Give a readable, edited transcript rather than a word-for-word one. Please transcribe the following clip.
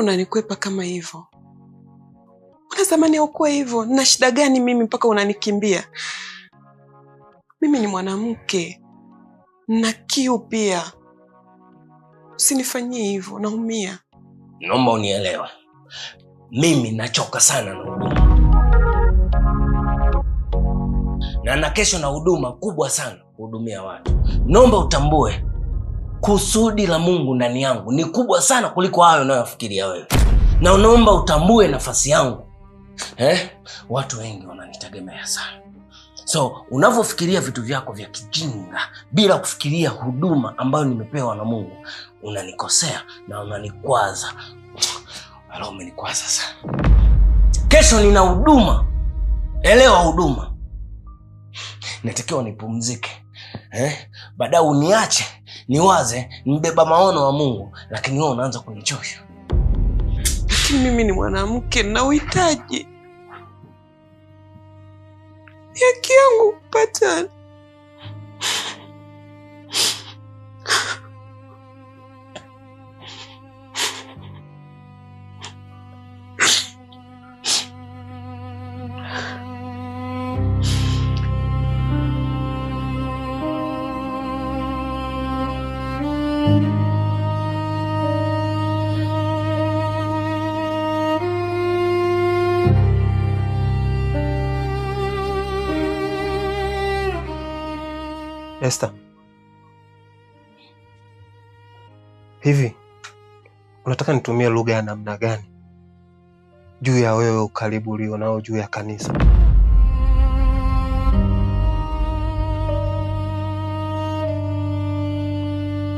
unanikwepa kama hivyo? Mbona zamani haukuwa hivyo? Nina shida gani mimi mpaka unanikimbia? Mimi ni mwanamke na kiu pia. Usinifanyie hivyo, naumia. Naomba unielewe. Mimi nachoka sana na huduma. Na kesho na huduma kubwa sana kuhudumia watu. Naomba utambue kusudi la Mungu ndani yangu ni kubwa sana kuliko hayo unayofikiria wewe. Na naomba utambue nafasi yangu. Watu wengi wananitegemea sana. So, unavyofikiria vitu vyako vya kijinga bila kufikiria huduma ambayo nimepewa na Mungu, unanikosea na unanikwaza. Wala umenikwaza sana. Kesho nina huduma. Elewa huduma. Natakiwa nipumzike. Baadaye uniache, niwaze, nibeba maono wa Mungu, lakini wewe unaanza kunichosha. Lakini mimi ni mwanamke na uhitaji haki yangu kupata. Esther, hivi unataka nitumie lugha ya namna gani juu ya wewe ukaribu ulionao juu ya kanisa?